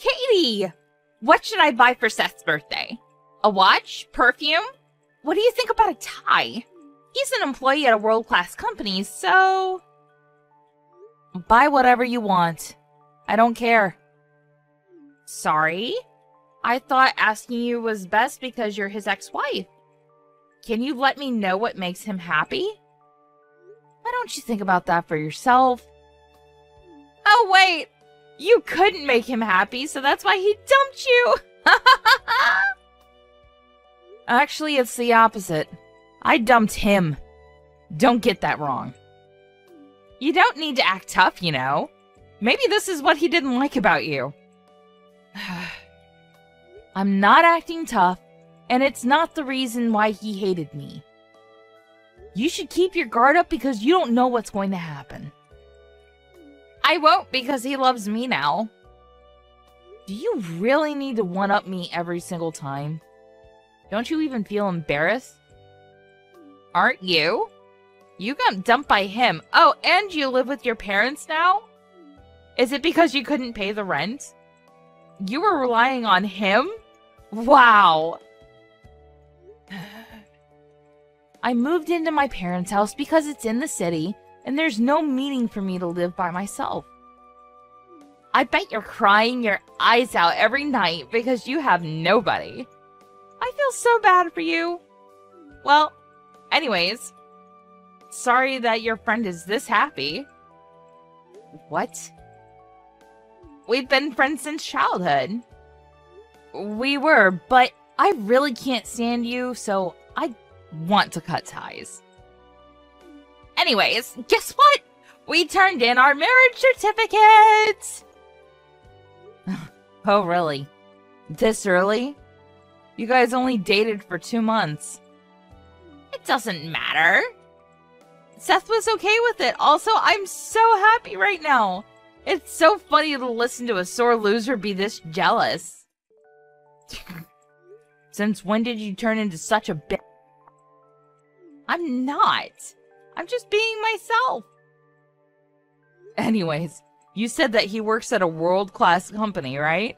Katie! What should I buy for Seth's birthday? A watch? Perfume? What do you think about a tie? He's an employee at a world-class company, so... Buy whatever you want. I don't care. Sorry? I thought asking you was best because you're his ex-wife. Can you let me know what makes him happy? Why don't you think about that for yourself? Oh, wait! You couldn't make him happy, so that's why he dumped you! Actually, it's the opposite. I dumped him. Don't get that wrong. You don't need to act tough, you know. Maybe this is what he didn't like about you. I'm not acting tough, and it's not the reason why he hated me. You should keep your guard up because you don't know what's going to happen. I won't because he loves me now. Do you really need to one-up me every single time? Don't you even feel embarrassed? Aren't you? You got dumped by him. Oh, and you live with your parents now? Is it because you couldn't pay the rent? You were relying on him? Wow. I moved into my parents' house because it's in the city, and there's no meaning for me to live by myself. I bet you're crying your eyes out every night because you have nobody. I feel so bad for you. Well, anyways, sorry that your friend is this happy. What? We've been friends since childhood. We were, but I really can't stand you, so I want to cut ties. Anyways, guess what? We turned in our marriage certificate! Oh, really? This early? You guys only dated for 2 months. It doesn't matter. Seth was okay with it. Also, I'm so happy right now. It's so funny to listen to a sore loser be this jealous. Since when did you turn into such a bitch? I'm not. I'm just being myself. Anyways, you said that he works at a world-class company, right?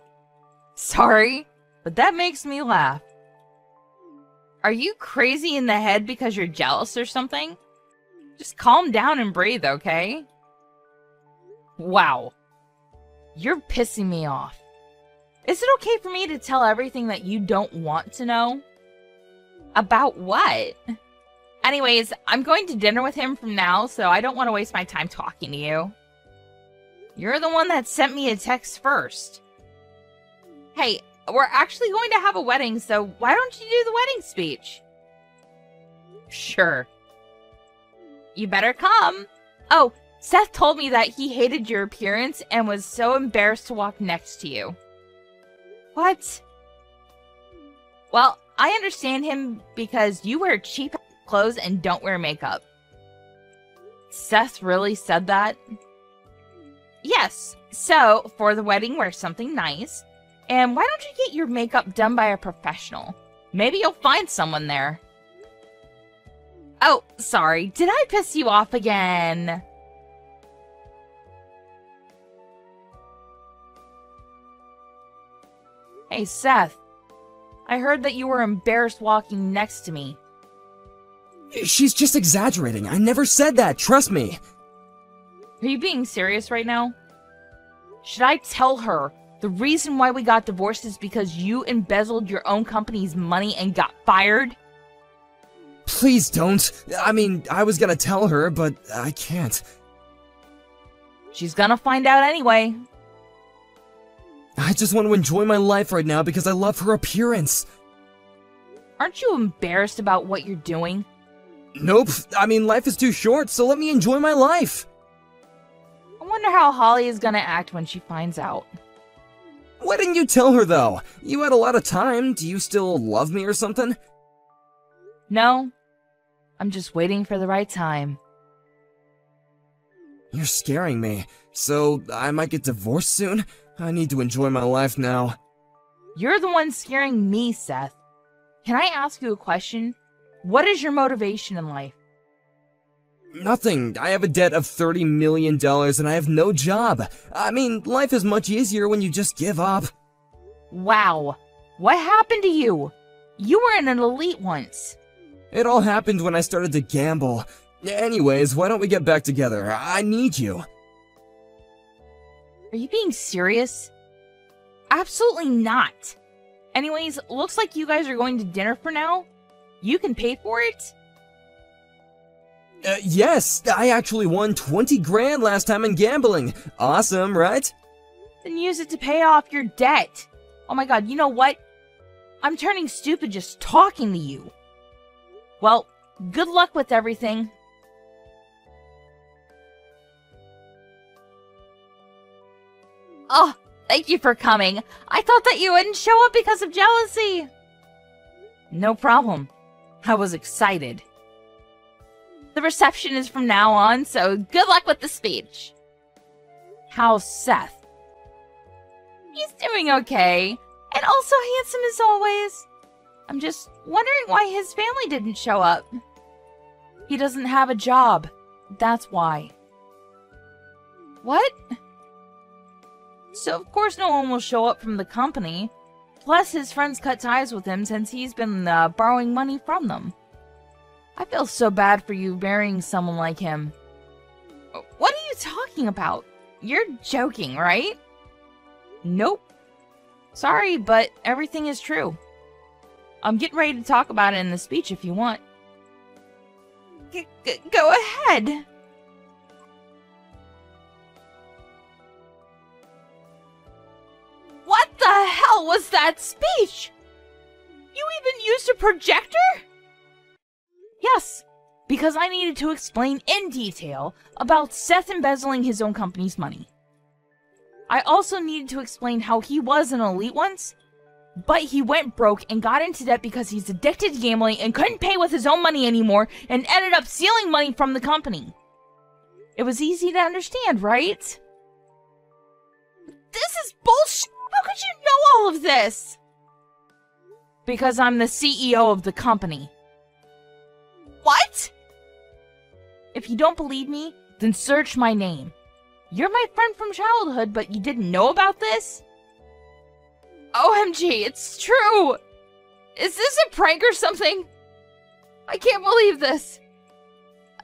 Sorry, but that makes me laugh. Are you crazy in the head because you're jealous or something? Just calm down and breathe, okay? Wow. You're pissing me off. Is it okay for me to tell everything that you don't want to know? About what? Anyways, I'm going to dinner with him from now, so I don't want to waste my time talking to you. You're the one that sent me a text first. Hey, we're actually going to have a wedding, so why don't you do the wedding speech? Sure. You better come. Oh, Seth told me that he hated your appearance and was so embarrassed to walk next to you. What? Well, I understand him because you wear cheap clothes and don't wear makeup. Seth really said that? Yes. So, for the wedding, wear something nice. And why don't you get your makeup done by a professional? Maybe you'll find someone there. Oh, sorry. Did I piss you off again? Hey, Seth. I heard that you were embarrassed walking next to me. She's just exaggerating. I never said that, trust me. Are you being serious right now? Should I tell her the reason why we got divorced is because you embezzled your own company's money and got fired? Please don't. I mean, I was gonna tell her, but I can't. She's gonna find out anyway. I just want to enjoy my life right now because I love her appearance. Aren't you embarrassed about what you're doing? Nope. I mean, life is too short, so let me enjoy my life. I wonder how Holly is gonna act when she finds out. Why didn't you tell her, though? You had a lot of time. Do you still love me or something? No. I'm just waiting for the right time. You're scaring me. So, I might get divorced soon? I need to enjoy my life now. You're the one scaring me, Seth. Can I ask you a question? What is your motivation in life? Nothing. I have a debt of $30 million and I have no job. I mean, life is much easier when you just give up. Wow. What happened to you? You were in an elite once. It all happened when I started to gamble. Anyways, why don't we get back together? I need you. Are you being serious? Absolutely not. Anyways, looks like you guys are going to dinner for now. You can pay for it? Yes, I actually won 20 grand last time in gambling. Awesome, right? Then use it to pay off your debt. Oh my god, you know what? I'm turning stupid just talking to you. Well, good luck with everything. Oh, thank you for coming. I thought that you wouldn't show up because of jealousy. No problem. I was excited. The reception is from now on, so good luck with the speech. How's Seth? He's doing okay, and also handsome as always. I'm just wondering why his family didn't show up. He doesn't have a job. That's why. What? So of course no one will show up from the company. Plus his friends cut ties with him since he's been borrowing money from them. I feel so bad for you marrying someone like him. What are you talking about? You're joking, right? Nope. Sorry, but everything is true. I'm getting ready to talk about it in the speech if you want. Go ahead. What the hell was that speech? You even used a projector? Yes, because I needed to explain in detail about Seth embezzling his own company's money. I also needed to explain how he was an elite once, but he went broke and got into debt because he's addicted to gambling and couldn't pay with his own money anymore and ended up stealing money from the company. It was easy to understand, right? This is bullshit! How could you know all of this? Because I'm the CEO of the company. What? If you don't believe me, then search my name. You're my friend from childhood, but you didn't know about this? OMG, it's true! Is this a prank or something? I can't believe this.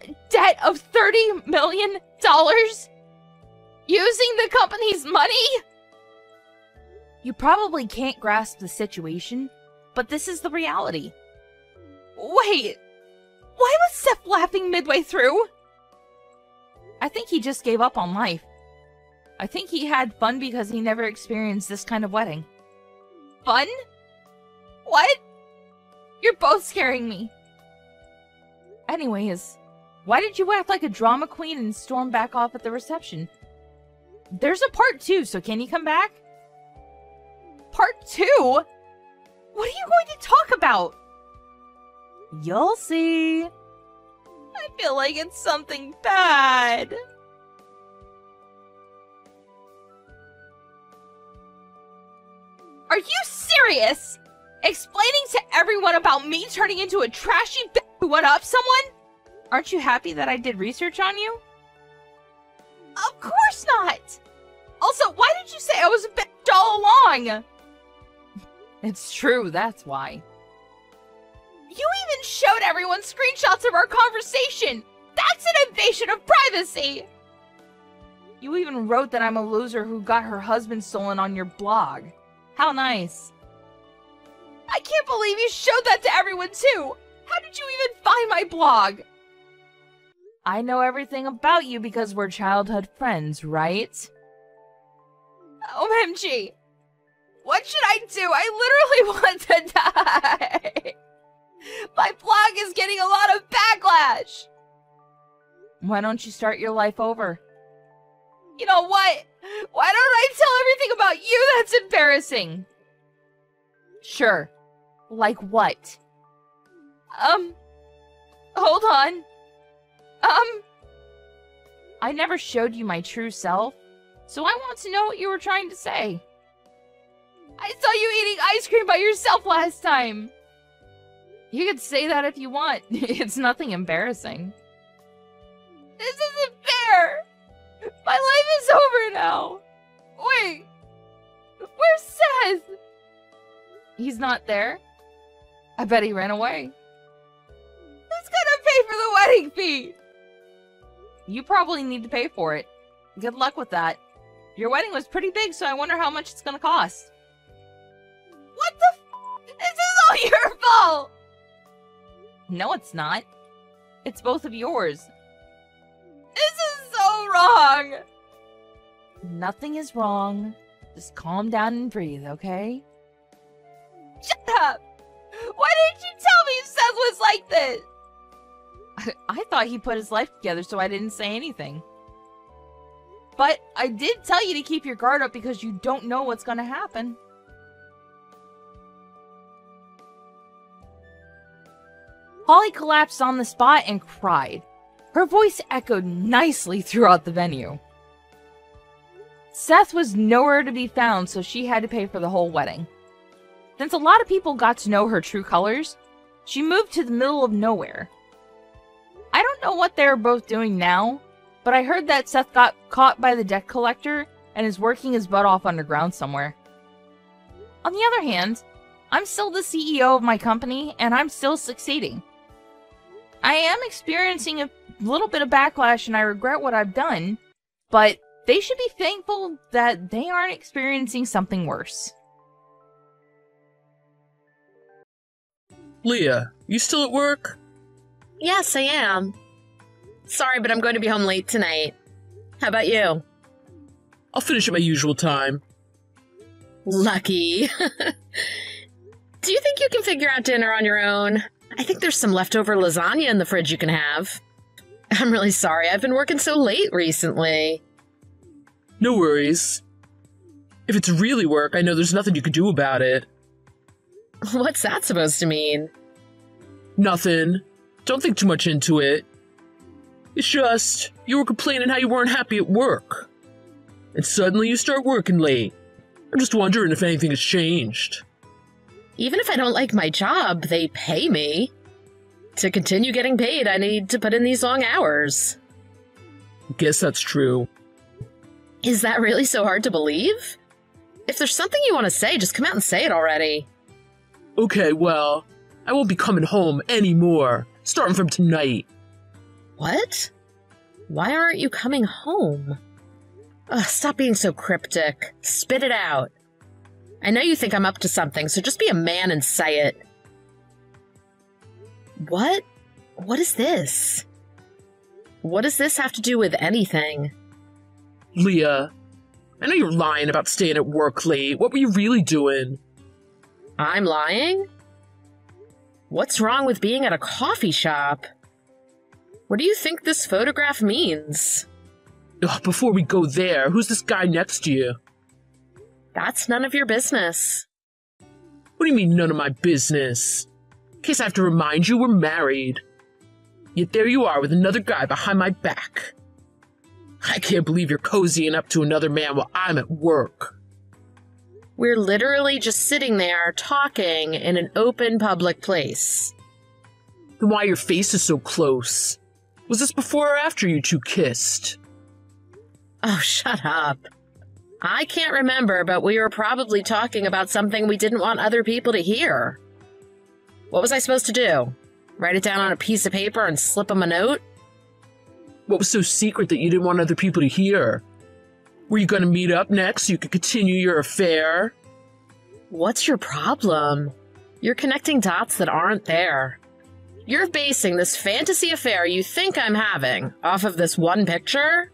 A debt of $30 million? Using the company's money? You probably can't grasp the situation, but this is the reality. Wait, why was Seth laughing midway through? I think he just gave up on life. I think he had fun because he never experienced this kind of wedding. Fun? What? You're both scaring me. Anyways, why did you act like a drama queen and storm back off at the reception? There's a part 2, so can you come back? Part 2? What are you going to talk about? You'll see. I feel like it's something bad. Are you serious? Explaining to everyone about me turning into a trashy bitch who went up someone? Aren't you happy that I did research on you? Of course not! Also, why did you say I was a bitch all along? It's true, that's why. You even showed everyone screenshots of our conversation! That's an invasion of privacy! You even wrote that I'm a loser who got her husband stolen on your blog. How nice. I can't believe you showed that to everyone too! How did you even find my blog? I know everything about you because we're childhood friends, right? OMG! What should I do? I literally want to die! My blog is getting a lot of backlash! Why don't you start your life over? You know what? Why don't I tell everything about you that's embarrassing? Sure. Like what? Hold on. I never showed you my true self, so I want to know what you were trying to say. I saw you eating ice cream by yourself last time. You could say that if you want. It's nothing embarrassing. This isn't fair! My life is over now! Wait! Where's Seth? He's not there. I bet he ran away. Who's gonna pay for the wedding fee? You probably need to pay for it. Good luck with that. Your wedding was pretty big, so I wonder how much it's gonna cost. What the f? This is all your fault! No, it's not. It's both of yours. This is so wrong! Nothing is wrong. Just calm down and breathe, okay? Shut up! Why didn't you tell me Seth was like this? I thought he put his life together, so I didn't say anything. But I did tell you to keep your guard up because you don't know what's going to happen. Holly collapsed on the spot and cried. Her voice echoed nicely throughout the venue. Seth was nowhere to be found, so she had to pay for the whole wedding. Since a lot of people got to know her true colors, she moved to the middle of nowhere. I don't know what they're both doing now, but I heard that Seth got caught by the debt collector and is working his butt off underground somewhere. On the other hand, I'm still the CEO of my company, and I'm still succeeding. I am experiencing a little bit of backlash, and I regret what I've done, but they should be thankful that they aren't experiencing something worse. Leah, you still at work? Yes, I am. Sorry, but I'm going to be home late tonight. How about you? I'll finish at my usual time. Lucky. Do you think you can figure out dinner on your own? I think there's some leftover lasagna in the fridge you can have. I'm really sorry, I've been working so late recently. No worries. If it's really work, I know there's nothing you can do about it. What's that supposed to mean? Nothing. Don't think too much into it. It's just, you were complaining how you weren't happy at work. And suddenly you start working late. I'm just wondering if anything has changed. Even if I don't like my job, they pay me. To continue getting paid, I need to put in these long hours. Guess that's true. Is that really so hard to believe? If there's something you want to say, just come out and say it already. Okay, well, I won't be coming home anymore, starting from tonight. What? Why aren't you coming home? Ugh, stop being so cryptic. Spit it out. I know you think I'm up to something, so just be a man and say it. What? What is this? What does this have to do with anything? Leah, I know you're lying about staying at work late. What were you really doing? I'm lying? What's wrong with being at a coffee shop? What do you think this photograph means? Ugh, before we go there, who's this guy next to you? That's none of your business. What do you mean, none of my business? In case I have to remind you, we're married. Yet there you are with another guy behind my back. I can't believe you're cozying up to another man while I'm at work. We're literally just sitting there talking in an open public place. Then why your face is so close? Was this before or after you two kissed? Oh, shut up. I can't remember, but we were probably talking about something we didn't want other people to hear. What was I supposed to do? Write it down on a piece of paper and slip them a note? What was so secret that you didn't want other people to hear? Were you going to meet up next so you could continue your affair? What's your problem? You're connecting dots that aren't there. You're basing this fantasy affair you think I'm having off of this one picture?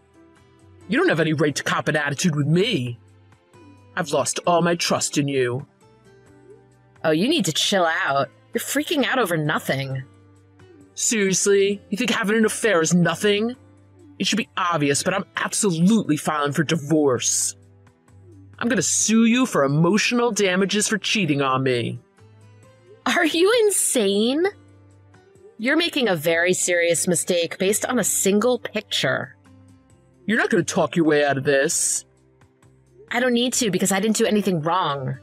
You don't have any right to cop an attitude with me. I've lost all my trust in you. Oh, you need to chill out. You're freaking out over nothing. Seriously? You think having an affair is nothing? It should be obvious, but I'm absolutely filing for divorce. I'm gonna sue you for emotional damages for cheating on me. Are you insane? You're making a very serious mistake based on a single picture. You're not gonna talk your way out of this. I don't need to because I didn't do anything wrong.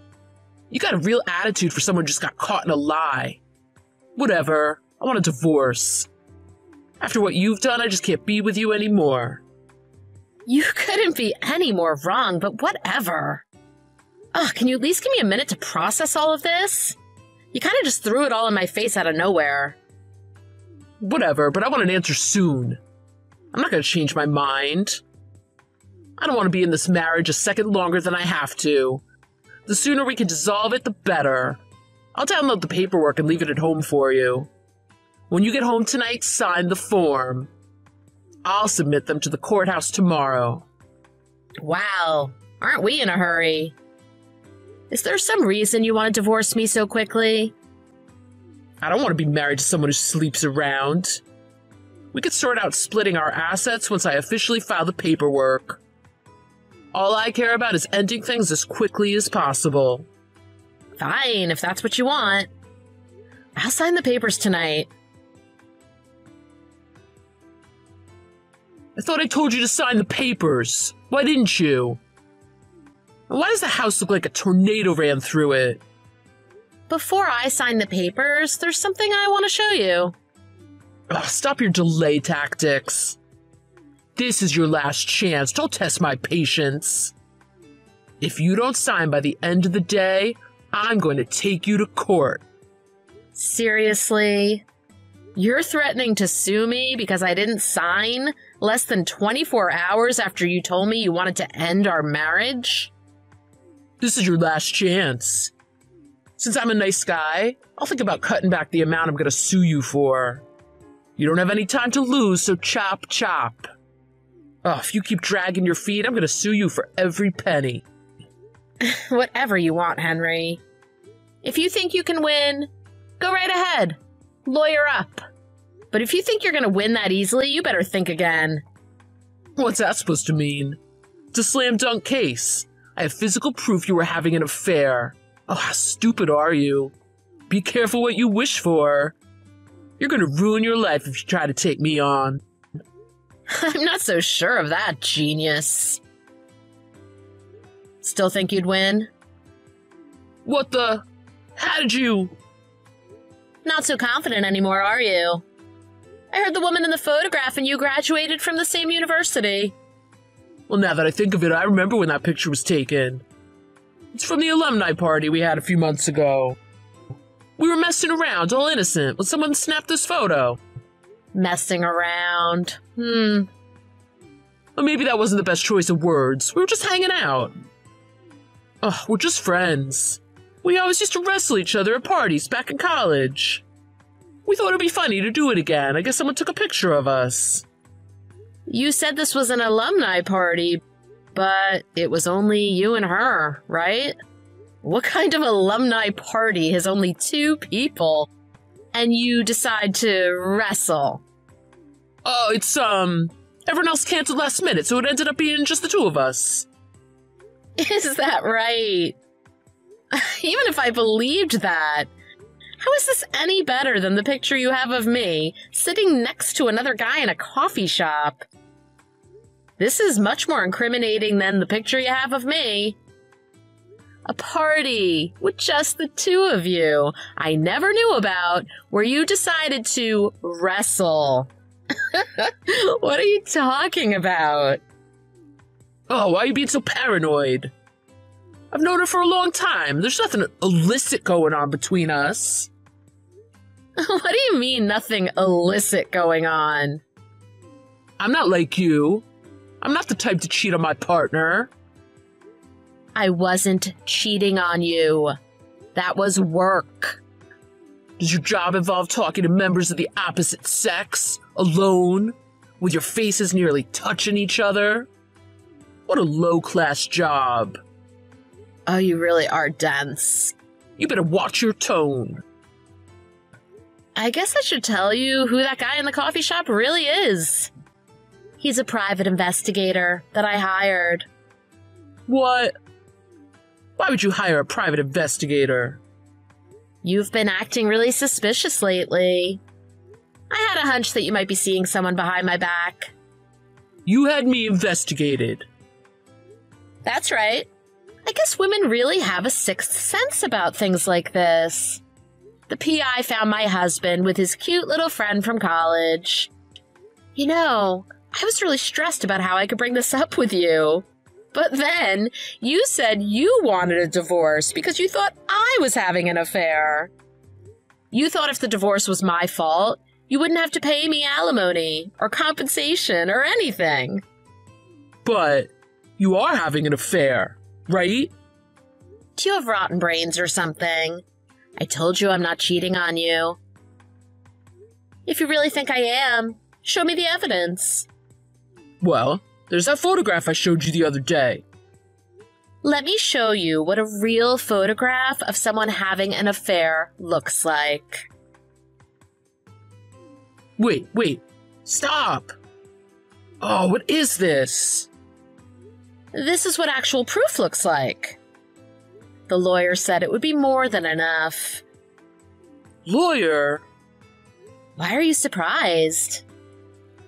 You got a real attitude for someone who just got caught in a lie. Whatever. I want a divorce. After what you've done, I just can't be with you anymore. You couldn't be any more wrong, but whatever. Ugh, can you at least give me a minute to process all of this? You kind of just threw it all in my face out of nowhere. Whatever, but I want an answer soon. I'm not going to change my mind. I don't want to be in this marriage a second longer than I have to. The sooner we can dissolve it, the better. I'll download the paperwork and leave it at home for you. When you get home tonight, sign the form. I'll submit them to the courthouse tomorrow. Wow, aren't we in a hurry? Is there some reason you want to divorce me so quickly? I don't want to be married to someone who sleeps around. We could sort out splitting our assets once I officially file the paperwork. All I care about is ending things as quickly as possible. Fine, if that's what you want. I'll sign the papers tonight. I thought I told you to sign the papers. Why didn't you? And why does the house look like a tornado ran through it? Before I sign the papers, there's something I want to show you. Ugh, stop your delay tactics. This is your last chance. Don't test my patience. If you don't sign by the end of the day, I'm going to take you to court. Seriously? You're threatening to sue me because I didn't sign less than 24 hours after you told me you wanted to end our marriage? This is your last chance. Since I'm a nice guy, I'll think about cutting back the amount I'm going to sue you for. You don't have any time to lose, so chop chop. Oh, if you keep dragging your feet, I'm going to sue you for every penny. Whatever you want, Henry. If you think you can win, go right ahead. Lawyer up. But if you think you're going to win that easily, you better think again. What's that supposed to mean? It's a slam dunk case. I have physical proof you were having an affair. Oh, how stupid are you? Be careful what you wish for. You're going to ruin your life if you try to take me on. I'm not so sure of that, genius. Still think you'd win? What the? How did you? Not so confident anymore, are you? I heard the woman in the photograph and you graduated from the same university. Well, now that I think of it, I remember when that picture was taken. It's from the alumni party we had a few months ago. We were messing around, all innocent, when someone snapped this photo. Messing around. Well, maybe that wasn't the best choice of words. We were just hanging out. Oh, we're just friends. We always used to wrestle each other at parties back in college. We thought it'd be funny to do it again. I guess someone took a picture of us. You said this was an alumni party, but it was only you and her, right? What kind of alumni party has only 2 people and you decide to wrestle? Oh, it's, everyone else canceled last minute, so it ended up being just the 2 of us. Is that right? Even if I believed that, how is this any better than the picture you have of me sitting next to another guy in a coffee shop? This is much more incriminating than the picture you have of me. A party with just the 2 of you I never knew about, where you decided to wrestle. What are you talking about? Oh, why are you being so paranoid? I've known her for a long time. There's nothing illicit going on between us. What do you mean, nothing illicit going on? I'm not like you. I'm not the type to cheat on my partner. I wasn't cheating on you. That was work. Does your job involve talking to members of the opposite sex, alone, with your faces nearly touching each other? What a low-class job. Oh, you really are dense. You better watch your tone. I guess I should tell you who that guy in the coffee shop really is. He's a private investigator that I hired. What? Why would you hire a private investigator? You've been acting really suspicious lately. I had a hunch that you might be seeing someone behind my back. You had me investigated. That's right. I guess women really have a sixth sense about things like this. The PI found my husband with his cute little friend from college. You know, I was really stressed about how I could bring this up with you. But then you said you wanted a divorce because you thought I was having an affair. You thought if the divorce was my fault, you wouldn't have to pay me alimony or compensation or anything. But you are having an affair, right? Do you have rotten brains or something? I told you I'm not cheating on you. If you really think I am, show me the evidence. Well, there's that photograph I showed you the other day. Let me show you what a real photograph of someone having an affair looks like. Wait, stop! Oh, what is this? This is what actual proof looks like. The lawyer said it would be more than enough. Lawyer? Why are you surprised?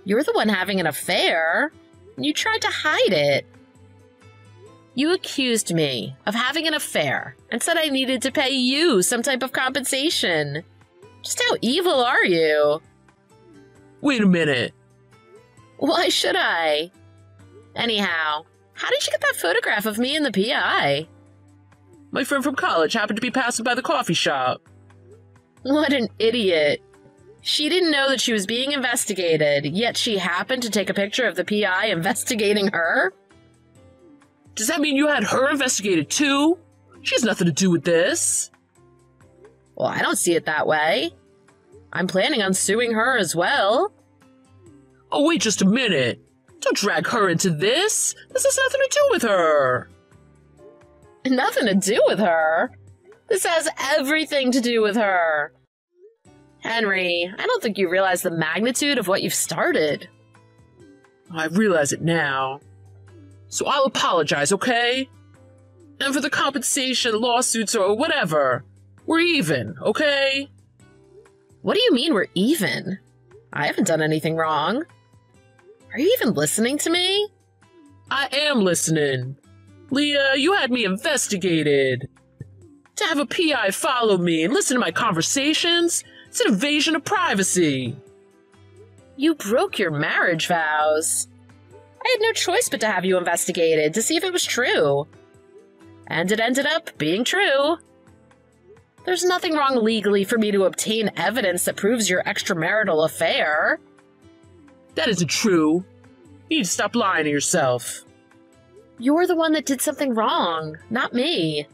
You're the one having an affair. You tried to hide it. You accused me of having an affair and said I needed to pay you some type of compensation. Just how evil are you? Wait a minute. Why should I? Anyhow, how did you get that photograph of me and the PI? My friend from college happened to be passing by the coffee shop. What an idiot. She didn't know that she was being investigated, yet she happened to take a picture of the PI investigating her? Does that mean you had her investigated too? She has nothing to do with this. Well, I don't see it that way. I'm planning on suing her as well. Oh, wait just a minute. Don't drag her into this. This has nothing to do with her. Nothing to do with her? This has everything to do with her. Henry, I don't think you realize the magnitude of what you've started. I realize it now. So I'll apologize, okay? And for the compensation, lawsuits, or whatever, we're even, okay? What do you mean we're even? I haven't done anything wrong. Are you even listening to me? I am listening. Leah, you had me investigated. To have a PI follow me and listen to my conversations, it's an invasion of privacy. You broke your marriage vows. I had no choice but to have you investigated to see if it was true. And it ended up being true. There's nothing wrong legally for me to obtain evidence that proves your extramarital affair. That isn't true. You need to stop lying to yourself. You're the one that did something wrong, not me.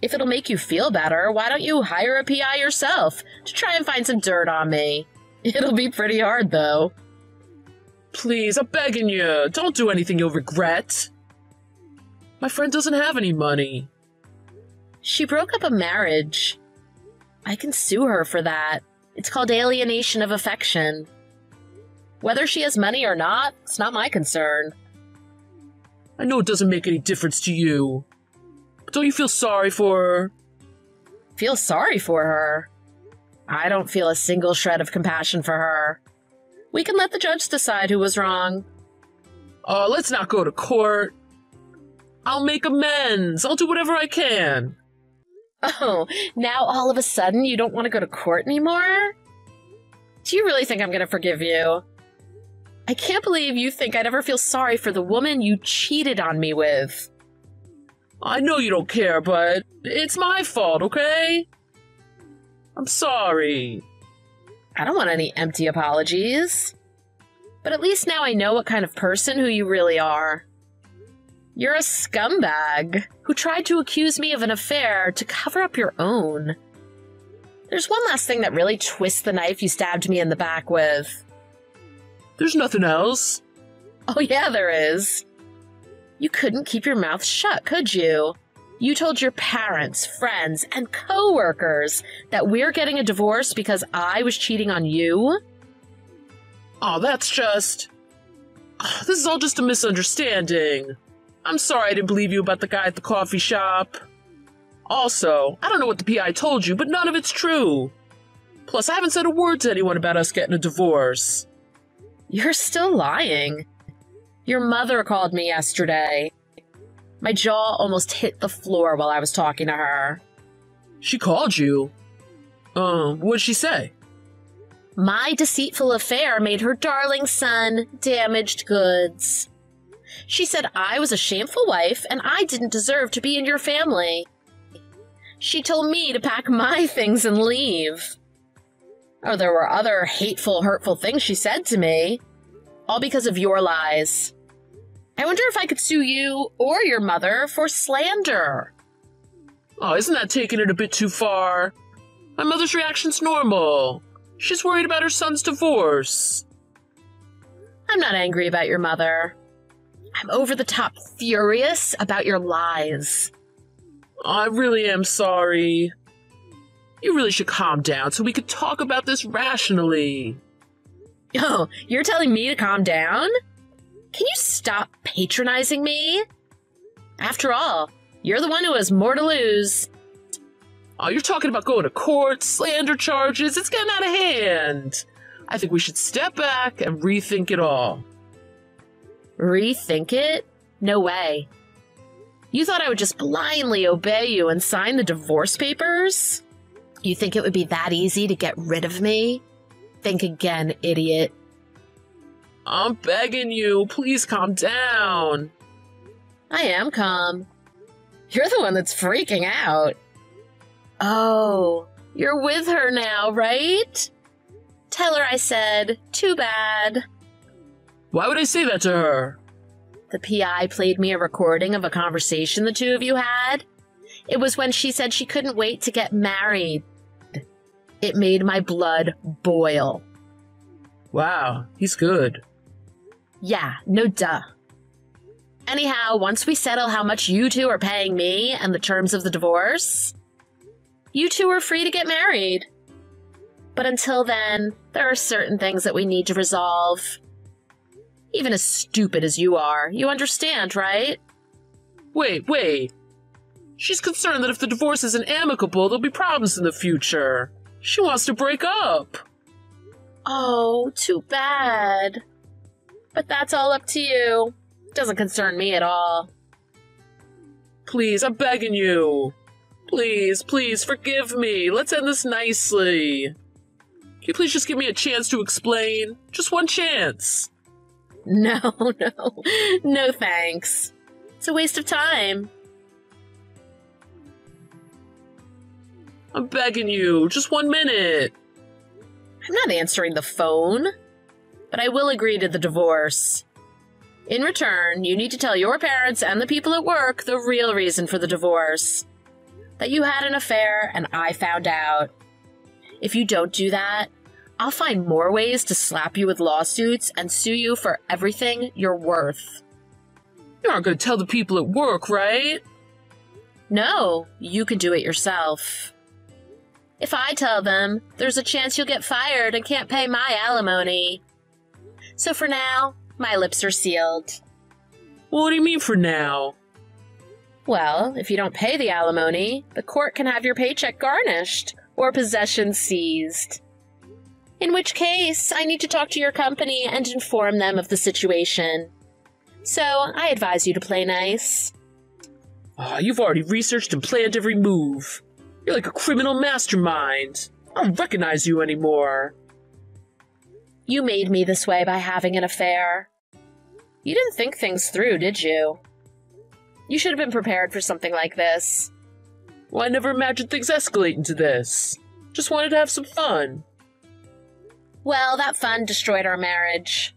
If it'll make you feel better, why don't you hire a PI yourself to try and find some dirt on me? It'll be pretty hard, though. Please, I'm begging you, don't do anything you'll regret. My friend doesn't have any money. She broke up a marriage. I can sue her for that. It's called alienation of affection. Whether she has money or not, it's not my concern. I know it doesn't make any difference to you. But don't you feel sorry for her? Feel sorry for her? I don't feel a single shred of compassion for her. We can let the judge decide who was wrong. Oh, let's not go to court. I'll make amends. I'll do whatever I can. Oh, now all of a sudden you don't want to go to court anymore? Do you really think I'm going to forgive you? I can't believe you think I'd ever feel sorry for the woman you cheated on me with. I know you don't care, but it's my fault, okay? I'm sorry. I don't want any empty apologies. But at least now I know what kind of person who you really are. You're a scumbag who tried to accuse me of an affair to cover up your own. There's one last thing that really twists the knife you stabbed me in the back with. There's nothing else. Oh yeah, there is. You couldn't keep your mouth shut, could you? You told your parents, friends, and co-workers that we're getting a divorce because I was cheating on you? Oh, that's just... This is all just a misunderstanding. I'm sorry I didn't believe you about the guy at the coffee shop. Also, I don't know what the PI told you, but none of it's true. Plus, I haven't said a word to anyone about us getting a divorce. You're still lying. Your mother called me yesterday. My jaw almost hit the floor while I was talking to her. She called you? What'd she say? My deceitful affair made her darling son damaged goods. She said I was a shameful wife and I didn't deserve to be in your family. She told me to pack my things and leave. Oh, there were other hateful, hurtful things she said to me, all because of your lies. I wonder if I could sue you or your mother for slander. Oh, isn't that taking it a bit too far? My mother's reaction's normal. She's worried about her son's divorce. I'm not angry about your mother. I'm over the top furious about your lies. I really am sorry. You really should calm down so we could talk about this rationally. Oh, you're telling me to calm down? Can you stop patronizing me? After all, you're the one who has more to lose. Oh, you're talking about going to court, slander charges. It's getting out of hand. I think we should step back and rethink it all. Rethink it? No way. You thought I would just blindly obey you and sign the divorce papers? You think it would be that easy to get rid of me? Think again, idiot. I'm begging you, please calm down. I am calm. You're the one that's freaking out. Oh, you're with her now, right? Tell her I said, too bad. Why would I say that to her? The PI played me a recording of a conversation the two of you had. It was when she said she couldn't wait to get married. It made my blood boil. Wow, he's good. Yeah, no duh. Anyhow, once we settle how much you two are paying me and the terms of the divorce, you two are free to get married. But until then, there are certain things that we need to resolve. Even as stupid as you are, you understand, right? Wait. She's concerned that if the divorce isn't amicable, there'll be problems in the future. She wants to break up. Oh, too bad. But that's all up to you. Doesn't concern me at all. Please, I'm begging you. Please, forgive me. Let's end this nicely. Can you please just give me a chance to explain? Just one chance. No thanks. It's a waste of time. I'm begging you, just 1 minute. I'm not answering the phone, but I will agree to the divorce. In return, you need to tell your parents and the people at work the real reason for the divorce. That you had an affair and I found out. If you don't do that, I'll find more ways to slap you with lawsuits and sue you for everything you're worth. You aren't going to tell the people at work, right? No, you can do it yourself. If I tell them, there's a chance you'll get fired and can't pay my alimony. So for now, my lips are sealed. Well, what do you mean for now? Well, if you don't pay the alimony, the court can have your paycheck garnished or possessions seized. In which case, I need to talk to your company and inform them of the situation. So, I advise you to play nice. Oh, you've already researched and planned every move. You're like a criminal mastermind. I don't recognize you anymore. You made me this way by having an affair. You didn't think things through, did you? You should have been prepared for something like this. Well, I never imagined things escalate into this. Just wanted to have some fun. Well, that fun destroyed our marriage.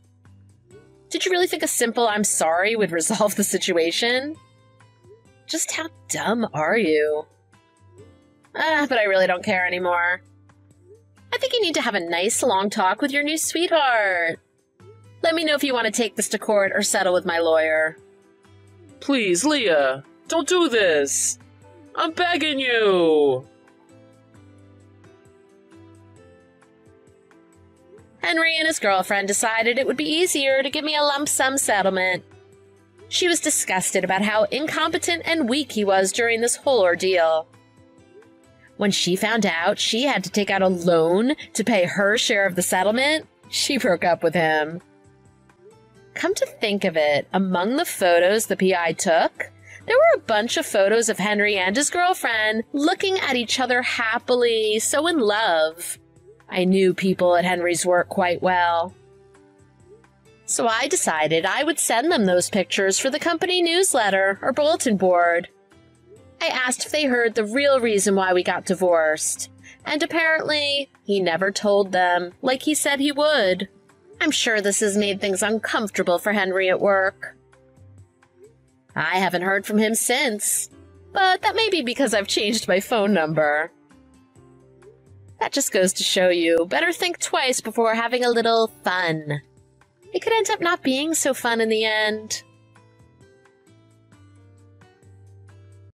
Did you really think a simple "I'm sorry" would resolve the situation? Just how dumb are you? But I really don't care anymore. I think you need to have a nice long talk with your new sweetheart. Let me know if you want to take this to court or settle with my lawyer. Please, Leah, don't do this. I'm begging you. Henry and his girlfriend decided it would be easier to give me a lump sum settlement. She was disgusted about how incompetent and weak he was during this whole ordeal. When she found out she had to take out a loan to pay her share of the settlement, she broke up with him. Come to think of it, among the photos the PI took, there were a bunch of photos of Henry and his girlfriend looking at each other happily, so in love. I knew people at Henry's work quite well. So I decided I would send them those pictures for the company newsletter or bulletin board. I asked if they heard the real reason why we got divorced, and apparently he never told them, like he said he would. I'm sure this has made things uncomfortable for Henry at work. I haven't heard from him since, but that may be because I've changed my phone number. That just goes to show you, better think twice before having a little fun. It could end up not being so fun in the end.